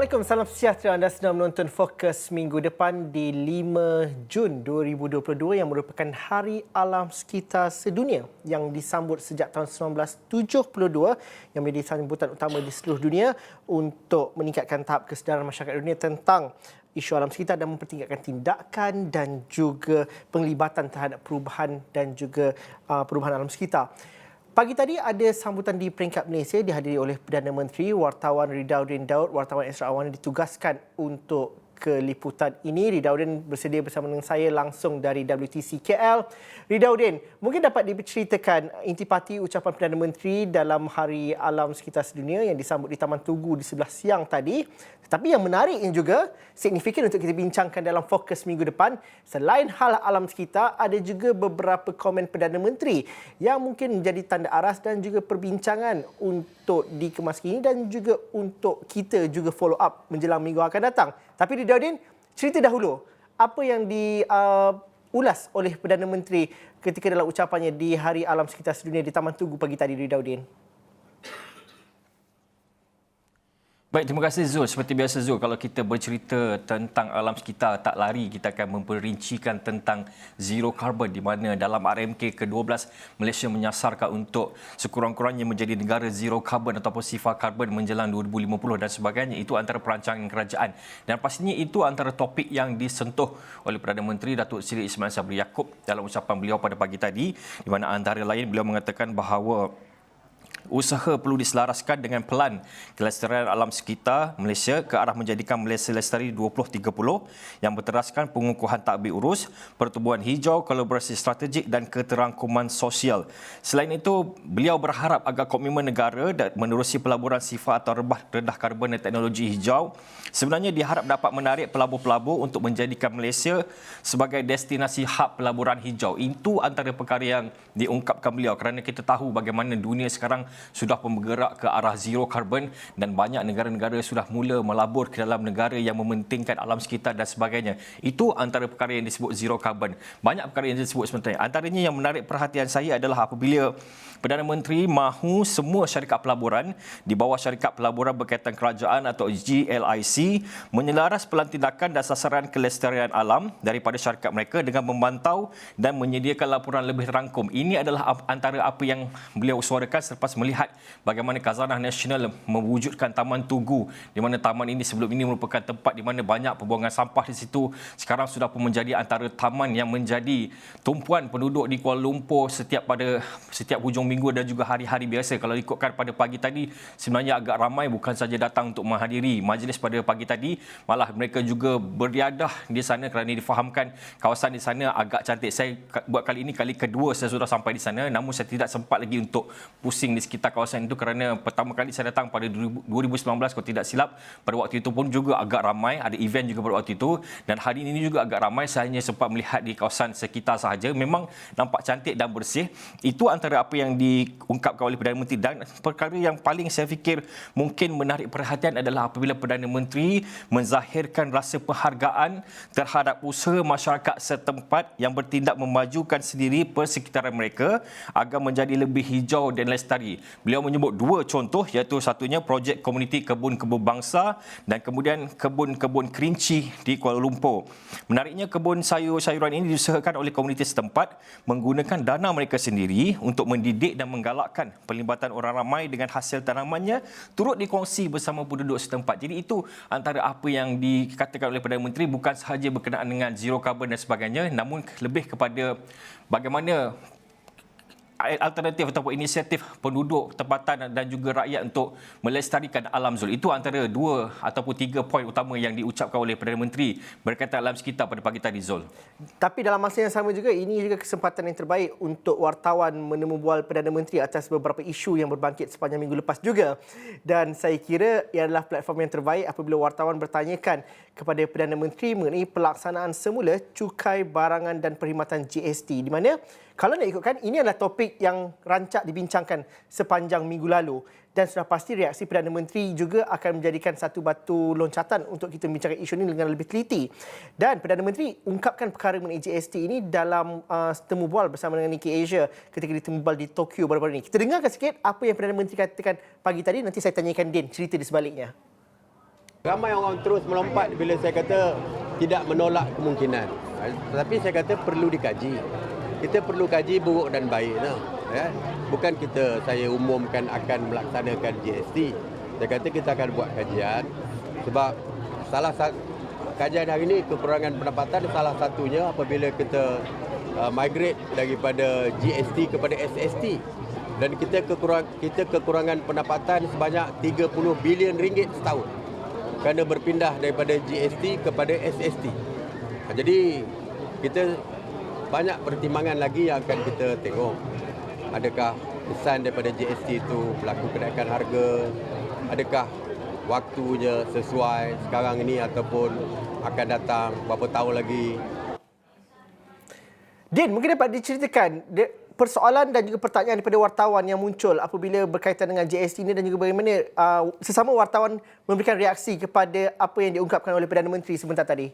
Assalamualaikum, salam sejahtera. Anda sedang menonton Fokus minggu depan di 5 Jun 2022 yang merupakan Hari Alam Sekitar Sedunia yang disambut sejak tahun 1972 yang menjadi sambutan utama di seluruh dunia untuk meningkatkan tahap kesedaran masyarakat dunia tentang isu alam sekitar dan mempertingkatkan tindakan dan juga penglibatan terhadap perubahan dan juga perubahan alam sekitar. Pagi tadi ada sambutan di peringkat Malaysia dihadiri oleh Perdana Menteri, wartawan Ridauddin Daud, wartawan Esra Awan ditugaskan untuk ke liputan ini. Ridauddin bersedia bersama dengan saya langsung dari WTC KL. Ridauddin, mungkin dapat diceritakan intipati ucapan Perdana Menteri dalam Hari Alam Sekitar Sedunia yang disambut di Taman Tugu di sebelah siang tadi. Tetapi yang menariknya juga, signifikan untuk kita bincangkan dalam Fokus minggu depan, selain hal alam sekitar, ada juga beberapa komen Perdana Menteri yang mungkin menjadi tanda aras dan juga perbincangan untuk dikemaskini dan juga untuk kita juga follow up menjelang minggu akan datang. Tapi Ridauddin, cerita dahulu, apa yang diulas oleh Perdana Menteri ketika dalam ucapannya di Hari Alam Sekitar Sedunia di Taman Tugu pagi tadi, Ridauddin? Baik, terima kasih Zul. Seperti biasa Zul, kalau kita bercerita tentang alam sekitar, tak lari kita akan memperincikan tentang zero carbon di mana dalam RMK ke-12 Malaysia menyasarkan untuk sekurang-kurangnya menjadi negara zero carbon ataupun sifar karbon menjelang 2050 dan sebagainya. Itu antara perancangan kerajaan. Dan pastinya itu antara topik yang disentuh oleh Perdana Menteri Datuk Seri Ismail Sabri Yaakob dalam ucapan beliau pada pagi tadi, di mana antara lain beliau mengatakan bahawa usaha perlu diselaraskan dengan pelan kelestarian alam sekitar Malaysia ke arah menjadikan Malaysia Lestari 2030 yang berteraskan pengukuhan takbir urus, pertumbuhan hijau, kolaborasi strategik dan keterangkuman sosial. Selain itu, beliau berharap agar komitmen negara menerusi pelaburan sifar atau rendah karbon dan teknologi hijau sebenarnya diharap dapat menarik pelabur-pelabur untuk menjadikan Malaysia sebagai destinasi hub pelaburan hijau. Itu antara perkara yang diungkapkan beliau kerana kita tahu bagaimana dunia sekarang sudah bergerak ke arah zero carbon dan banyak negara-negara sudah mula melabur ke dalam negara yang mementingkan alam sekitar dan sebagainya. Itu antara perkara yang disebut zero carbon. Banyak perkara yang disebut sebenarnya. Antaranya yang menarik perhatian saya adalah apabila Perdana Menteri mahu semua syarikat pelaburan di bawah syarikat pelaburan berkaitan kerajaan atau GLIC menyelaras pelan tindakan dan sasaran kelestarian alam daripada syarikat mereka dengan memantau dan menyediakan laporan lebih rangkum. Ini adalah antara apa yang beliau suarakan selepas melihat bagaimana Khazanah Nasional mewujudkan Taman Tugu, di mana taman ini sebelum ini merupakan tempat di mana banyak pembuangan sampah di situ. Sekarang sudah pun menjadi antara taman yang menjadi tumpuan penduduk di Kuala Lumpur setiap hujung minggu dan juga hari-hari biasa. Kalau ikutkan pada pagi tadi, sebenarnya agak ramai bukan saja datang untuk menghadiri majlis pada pagi tadi, malah mereka juga beriadah di sana kerana difahamkan kawasan di sana agak cantik. Saya buat kali ini kali kedua saya sudah sampai di sana, namun saya tidak sempat lagi untuk pusing di sekitar kawasan itu kerana pertama kali saya datang pada 2019 kalau tidak silap. Pada waktu itu pun juga agak ramai, ada event juga pada waktu itu, dan hari ini juga agak ramai. Saya hanya sempat melihat di kawasan sekitar sahaja. Memang nampak cantik dan bersih. Itu antara apa yang diungkapkan oleh Perdana Menteri. Dan perkara yang paling saya fikir mungkin menarik perhatian adalah apabila Perdana Menteri menzahirkan rasa penghargaan terhadap usaha masyarakat setempat yang bertindak memajukan sendiri persekitaran mereka agar menjadi lebih hijau dan lestari. Beliau menyebut dua contoh, iaitu satunya projek komuniti kebun-kebun bangsa dan kemudian kebun-kebun kerinci di Kuala Lumpur. Menariknya, kebun sayur-sayuran ini diusahakan oleh komuniti setempat menggunakan dana mereka sendiri untuk mendidik dan menggalakkan pelibatan orang ramai dengan hasil tanamannya turut dikongsi bersama penduduk setempat. Jadi itu antara apa yang dikatakan oleh Perdana Menteri, bukan sahaja berkenaan dengan zero carbon dan sebagainya, namun lebih kepada bagaimana alternatif ataupun inisiatif penduduk tempatan dan juga rakyat untuk melestarikan alam, Zul. Itu antara dua ataupun tiga poin utama yang diucapkan oleh Perdana Menteri berkaitan alam sekitar pada pagi tadi, Zul. Tapi dalam masa yang sama juga, ini juga kesempatan yang terbaik untuk wartawan menemu bual Perdana Menteri atas beberapa isu yang berbangkit sepanjang minggu lepas juga. Dan saya kira ia adalah platform yang terbaik apabila wartawan bertanyakan kepada Perdana Menteri mengenai pelaksanaan semula cukai barangan dan perkhidmatan GST, di mana kalau nak ikutkan, ini adalah topik yang rancak dibincangkan sepanjang minggu lalu dan sudah pasti reaksi Perdana Menteri juga akan menjadikan satu batu loncatan untuk kita membincangkan isu ini dengan lebih teliti. Dan Perdana Menteri ungkapkan perkara mengenai GST ini dalam temu bual bersama dengan Nikkei Asia ketika ditemu bual di Tokyo baru-baru ini. Kita dengarkan sikit apa yang Perdana Menteri katakan pagi tadi, nanti saya tanyakan Din cerita di sebaliknya. Ramai orang terus melompat bila saya kata tidak menolak kemungkinan. Tetapi saya kata perlu dikaji. Kita perlu kaji buruk dan baik. Ya. Bukan saya umumkan akan melaksanakan GST. Saya kata kita akan buat kajian. Sebab salah satu kajian hari ini kekurangan pendapatan salah satunya apabila kita migrate daripada GST kepada SST. Dan kita kekurangan pendapatan sebanyak 30 bilion ringgit setahun. Kerana berpindah daripada GST kepada SST. Jadi kita banyak pertimbangan lagi yang akan kita tengok. Adakah kesan daripada GST itu berlaku kenaikan harga? Adakah waktunya sesuai sekarang ini ataupun akan datang berapa tahun lagi? Din, mungkin dapat diceritakan persoalan dan juga pertanyaan daripada wartawan yang muncul apabila berkaitan dengan GST ini dan juga bagaimana sesama wartawan memberikan reaksi kepada apa yang diungkapkan oleh Perdana Menteri sebentar tadi.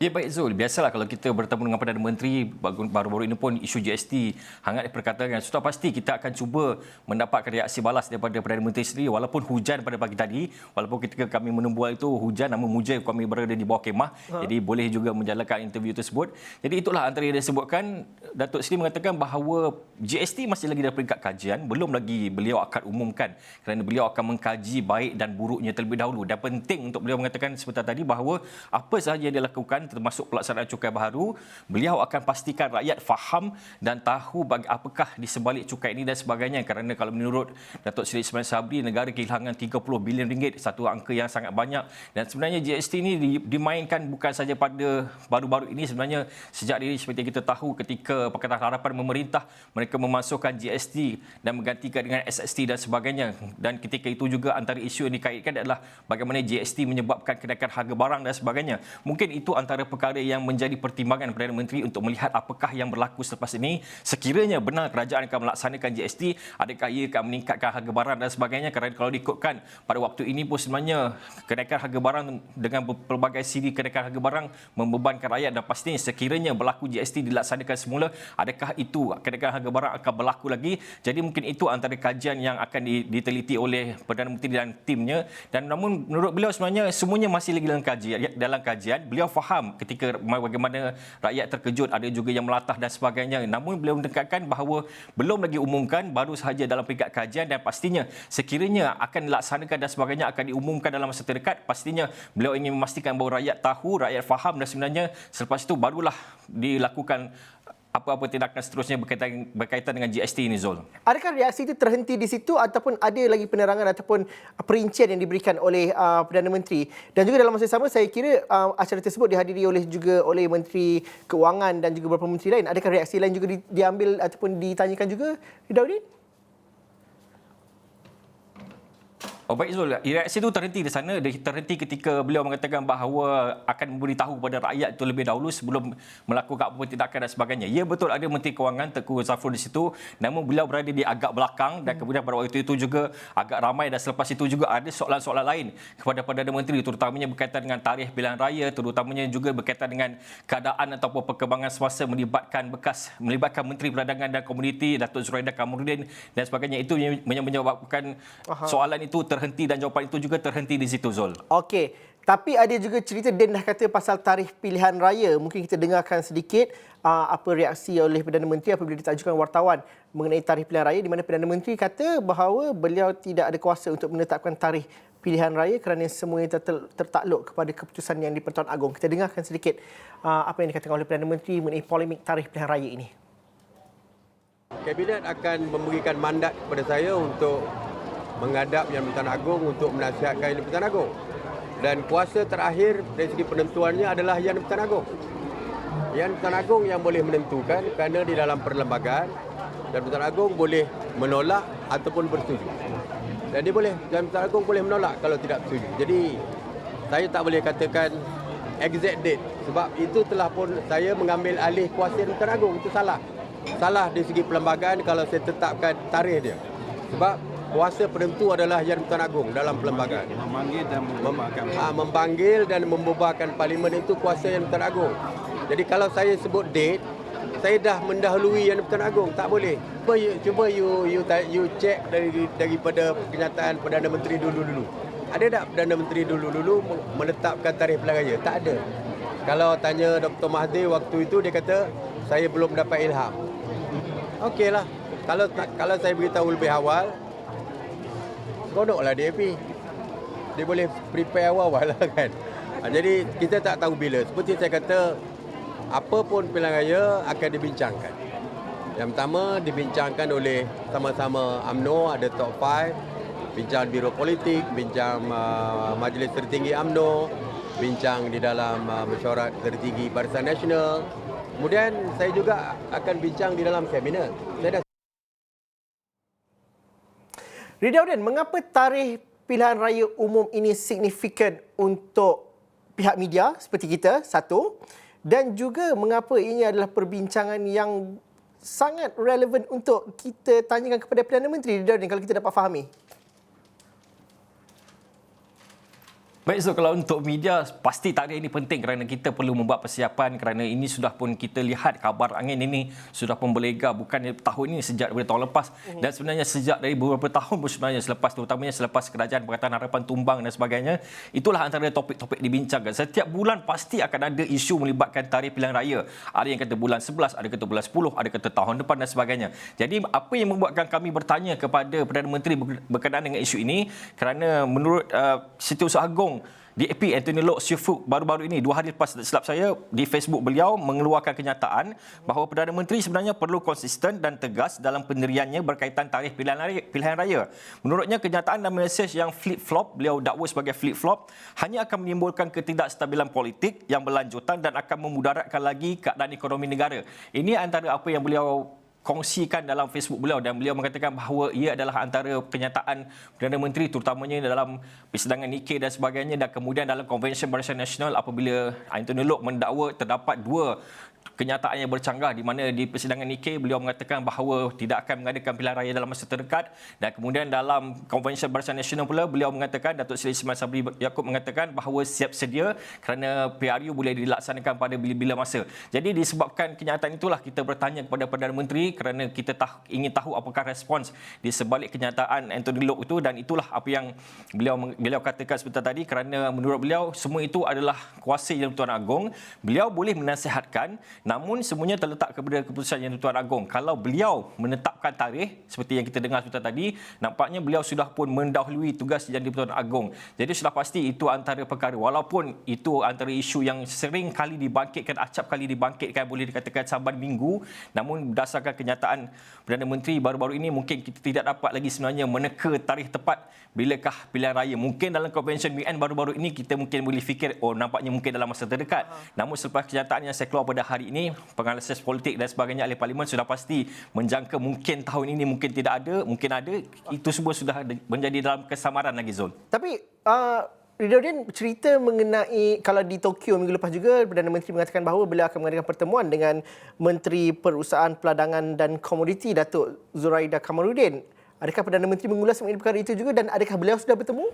Ya baik Zul, biasalah kalau kita bertemu dengan Perdana Menteri, baru-baru ini pun isu GST hangat diperkatakan. Sudah pasti kita akan cuba mendapatkan reaksi balas daripada Perdana Menteri sendiri walaupun hujan pada pagi tadi, walaupun ketika kami menumbuh itu hujan namun muja kami berada di bawah kemah, jadi boleh juga menjalankan interview tersebut. Jadi itulah antara yang disebutkan. Datuk Seri mengatakan bahawa GST masih lagi dalam peringkat kajian, belum lagi beliau akan umumkan kerana beliau akan mengkaji baik dan buruknya terlebih dahulu. Dan penting untuk beliau mengatakan sebentar tadi bahawa apa sahaja yang dilakukan termasuk pelaksanaan cukai baharu, beliau akan pastikan rakyat faham dan tahu apakah di sebalik cukai ini dan sebagainya. Kerana kalau menurut Datuk Seri Ismail Sabri, negara kehilangan 30 bilion ringgit, satu angka yang sangat banyak. Dan sebenarnya GST ini dimainkan bukan saja pada baru-baru ini, sebenarnya sejak diri seperti kita tahu ketika Pakatan Harapan memerintah, mereka memasukkan GST dan menggantikan dengan SST dan sebagainya. Dan ketika itu juga antara isu yang dikaitkan adalah bagaimana GST menyebabkan kenaikan harga barang dan sebagainya. Mungkin itu antara perkara yang menjadi pertimbangan Perdana Menteri untuk melihat apakah yang berlaku selepas ini. Sekiranya benar kerajaan akan melaksanakan GST, adakah ia akan meningkatkan harga barang dan sebagainya. Kerana kalau diikutkan pada waktu ini pun sebenarnya kenaikan harga barang dengan pelbagai siri kenaikan harga barang membebankan rakyat, dan pastinya sekiranya berlaku GST dilaksanakan semula, adakah itu kenaikan harga barang akan berlaku lagi. Jadi mungkin itu antara kajian yang akan diteliti oleh Perdana Menteri dan timnya. Dan namun menurut beliau sebenarnya semuanya masih lagi dalam kajian. Beliau faham ketika bagaimana rakyat terkejut, ada juga yang melatah dan sebagainya. Namun beliau menekankan bahawa belum lagi umumkan, baru sahaja dalam peringkat kajian, dan pastinya sekiranya akan dilaksanakan dan sebagainya akan diumumkan dalam masa terdekat. Pastinya beliau ingin memastikan bahawa rakyat tahu, rakyat faham, dan sebenarnya selepas itu barulah dilakukan apa-apa tindakan seterusnya berkaitan dengan GST ini, Zul. Adakah reaksi itu terhenti di situ ataupun ada lagi penerangan ataupun perincian yang diberikan oleh Perdana Menteri? Dan juga dalam masa yang sama, saya kira acara tersebut dihadiri oleh Menteri Keuangan dan juga beberapa menteri lain. Adakah reaksi lain juga diambil ataupun ditanyakan juga, Ridauddin? Oh baik Zul, reaksi itu terhenti di sana. Terhenti ketika beliau mengatakan bahawa akan memberitahu kepada rakyat itu lebih dahulu sebelum melakukan apa tindakan dan sebagainya. Ya betul, ada Menteri Kewangan Tengku Zafrul di situ, namun beliau berada di agak belakang, dan kemudian pada waktu itu juga agak ramai, dan selepas itu juga ada soalan-soalan lain kepada Perdana Menteri, terutamanya berkaitan dengan tarikh pilihan raya, terutamanya juga berkaitan dengan keadaan ataupun perkembangan semasa melibatkan Menteri Perdagangan dan Komuniti Datuk Zuraida Kamrudin dan sebagainya. Itu yang menyebabkan soalan itu terhenti dan jawapan itu juga terhenti di situ, Zul. Okey, tapi ada juga cerita Din dah kata pasal tarikh pilihan raya. Mungkin kita dengarkan sedikit apa reaksi oleh Perdana Menteri apabila ditajukan wartawan mengenai tarikh pilihan raya, di mana Perdana Menteri kata bahawa beliau tidak ada kuasa untuk menetapkan tarikh pilihan raya kerana semuanya tertakluk kepada keputusan yang di-Pertuan Agong. Kita dengarkan sedikit apa yang dikatakan oleh Perdana Menteri mengenai polemik tarikh pilihan raya ini. Kabinet akan memberikan mandat kepada saya untuk menghadap Yang di-Pertuan Agong untuk menasihatkan Yang di-Pertuan Agong. Dan kuasa terakhir dari segi penentuannya adalah Yang di-Pertuan Agong. Yang di-Pertuan Agong yang boleh menentukan kerana di dalam perlembagaan Yang di-Pertuan Agong boleh menolak ataupun bersetuju. Dan Yang di-Pertuan Agong boleh menolak kalau tidak bersetuju. Jadi saya tak boleh katakan exact date sebab itu telah pun saya mengambil alih kuasa Yang di-Pertuan Agong. Itu salah. Salah dari segi perlembagaan kalau saya tetapkan tarikh dia. Sebab kuasa penentu adalah Yang di-Pertuan Agong dalam perlembagaan. Memanggil dan membubarkan parlimen itu kuasa Yang di-Pertuan Agong. Jadi kalau saya sebut date, saya dah mendahului Yang di-Pertuan Agong. Tak boleh. Cuba you check daripada kenyataan Perdana Menteri dulu-dulu. Ada tak Perdana Menteri dulu-dulu menetapkan tarikh pilihan raya? Tak ada. Kalau tanya Dr. Mahathir waktu itu, dia kata, saya belum dapat ilham. Okeylah. Kalau saya beritahu lebih awal, seronoklah DAP. Dia boleh prepare awal-awal lah kan. Jadi kita tak tahu bila. Seperti saya kata, apa pun pilihan raya akan dibincangkan. Yang pertama dibincangkan oleh sama-sama UMNO, ada top 5, bincang Biro Politik, bincang Majlis Tertinggi UMNO, bincang di dalam mesyuarat tertinggi Barisan Nasional. Kemudian saya juga akan bincang di dalam kabinet. Saya dah Ridauddin, mengapa tarikh pilihan raya umum ini signifikan untuk pihak media seperti kita, satu, dan juga mengapa ini adalah perbincangan yang sangat relevan untuk kita tanyakan kepada Perdana Menteri, Ridauddin, kalau kita dapat fahami? Baik, so kalau untuk media, pasti tarikh ini penting kerana kita perlu membuat persiapan kerana ini sudah pun kita lihat kabar angin ini sudah pun berlega bukan tahun ini, sejak daripada tahun lepas dan sebenarnya sejak dari beberapa tahun pun sebenarnya selepas, terutamanya selepas Kerajaan Pakatan Harapan tumbang dan sebagainya. Itulah antara topik-topik dibincangkan. Setiap bulan pasti akan ada isu melibatkan tarikh pilihan raya. Ada yang kata bulan 11, ada kata bulan 10, ada kata tahun depan dan sebagainya. Jadi apa yang membuatkan kami bertanya kepada Perdana Menteri berkenaan dengan isu ini, kerana menurut Setiausaha Agong DAP Anthony Loke Siufuk baru-baru ini, 2 hari lepas silap saya, di Facebook beliau mengeluarkan kenyataan bahawa Perdana Menteri sebenarnya perlu konsisten dan tegas dalam pendiriannya berkaitan tarikh pilihan raya. Menurutnya, kenyataan dan mesej yang flip-flop, beliau dakwa sebagai flip-flop, hanya akan menimbulkan ketidakstabilan politik yang berlanjutan dan akan memudaratkan lagi keadaan ekonomi negara. Ini antara apa yang beliau kongsikan dalam Facebook beliau dan beliau mengatakan bahawa ia adalah antara kenyataan Perdana Menteri terutamanya dalam persidangan Nikkei dan sebagainya, dan kemudian dalam Konvensyen Barisan Nasional apabila Anthony Loke mendakwa terdapat 2 kenyataan yang bercanggah, di mana di persidangan Nikkei beliau mengatakan bahawa tidak akan mengadakan pilihan raya dalam masa terdekat, dan kemudian dalam Konvensyen Barisan Nasional pula beliau mengatakan, Datuk Seri Ismail Sabri Yaakob mengatakan bahawa siap sedia kerana PRU boleh dilaksanakan pada bila-bila masa. Jadi disebabkan kenyataan itulah kita bertanya kepada Perdana Menteri kerana kita ingin tahu apakah respons di sebalik kenyataan Anthony Loke itu, dan itulah apa yang beliau katakan sebentar tadi, kerana menurut beliau semua itu adalah kuasa Yang di-Pertuan Agong. Beliau boleh menasihatkan, namun semuanya terletak kepada keputusan Yang di-Pertuan Agong. Kalau beliau menetapkan tarikh seperti yang kita dengar sebentar tadi, nampaknya beliau sudah pun mendahului tugas Yang di-Pertuan Agong. Jadi sudah pasti itu antara perkara, walaupun itu antara isu yang sering kali dibangkitkan, acap kali dibangkitkan, boleh dikatakan saban minggu, namun berdasarkan kenyataan Perdana Menteri baru-baru ini, mungkin kita tidak dapat lagi sebenarnya meneka tarikh tepat bilakah pilihan raya. Mungkin dalam Konvensyen BN baru-baru ini kita mungkin boleh fikir, oh nampaknya mungkin dalam masa terdekat. Namun selepas kenyataan yang saya keluar pada hari ini, penganalisis politik dan sebagainya ahli parlimen sudah pasti menjangka mungkin tahun ini mungkin tidak ada, mungkin ada. Itu semua sudah menjadi dalam kesamaran lagi, Zul. Tapi Ridauddin, cerita mengenai kalau di Tokyo minggu lepas juga Perdana Menteri mengatakan bahawa beliau akan mengadakan pertemuan dengan Menteri Perusahaan Peladangan dan Komoditi Datuk Zuraida Kamaluddin. Adakah Perdana Menteri mengulas mengenai perkara itu juga, dan adakah beliau sudah bertemu?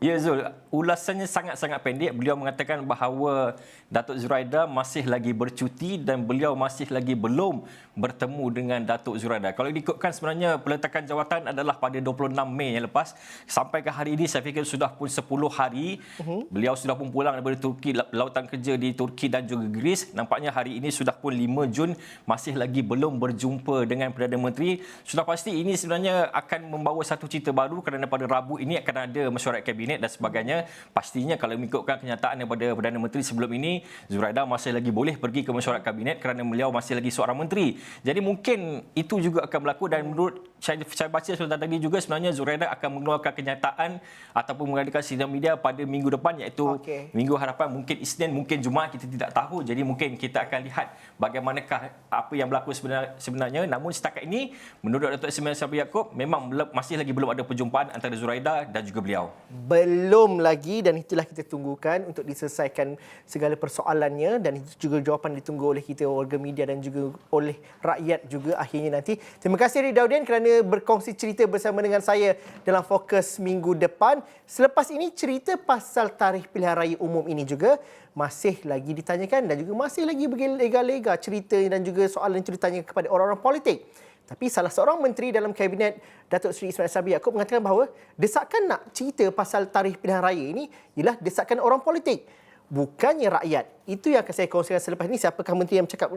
Ya, Zul, ulasannya sangat-sangat pendek. Beliau mengatakan bahawa Datuk Zuraida masih lagi bercuti dan beliau masih lagi belum bertemu dengan Datuk Zuraida. Kalau diikutkan sebenarnya peletakan jawatan adalah pada 26 Mei yang lepas. Sampai ke hari ini saya fikir sudah pun 10 hari. Beliau sudah pun pulang daripada Turki, lautan kerja di Turki dan juga Greece. Nampaknya hari ini sudah pun 5 Jun masih lagi belum berjumpa dengan Perdana Menteri. Sudah pasti ini sebenarnya akan membawa satu cerita baru kerana pada Rabu ini akan ada mesyuarat kabinet dan sebagainya. Pastinya kalau mengikutkan kenyataan daripada Perdana Menteri sebelum ini, Zuraida masih lagi boleh pergi ke mesyuarat kabinet kerana beliau masih lagi seorang menteri. Jadi mungkin itu juga akan berlaku, dan menurut saya baca sebentar tadi juga sebenarnya Zuraida akan mengeluarkan kenyataan ataupun mengadakan sidang media pada minggu depan, iaitu Minggu Harapan, mungkin Isnin, mungkin Jumaat, kita tidak tahu. Jadi mungkin kita akan lihat bagaimanakah apa yang berlaku sebenarnya. Namun setakat ini menurut Datuk Ismail Sabri Yaakob memang masih lagi belum ada perjumpaan antara Zuraida dan juga beliau. Belum lagi, dan itulah kita tunggukan untuk diselesaikan segala persoalannya, dan itu juga jawapan ditunggu oleh kita warga media dan juga oleh rakyat juga akhirnya nanti. Terima kasih Ridauddin kerana kerana berkongsi cerita bersama dengan saya dalam Fokus minggu depan. Selepas ini, cerita pasal tarikh pilihan raya umum ini juga masih lagi ditanyakan dan juga masih lagi berlega-lega cerita dan juga soalan itu ditanya kepada orang-orang politik. Tapi salah seorang menteri dalam Kabinet Datuk Seri Ismail Sabri Yaakob mengatakan bahawa desakan nak cerita pasal tarikh pilihan raya ini ialah desakan orang politik, bukannya rakyat. Itu yang akan saya kongsikan selepas ini. Siapakah menteri yang bercakap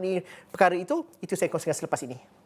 perkara itu? Itu saya kongsikan selepas ini.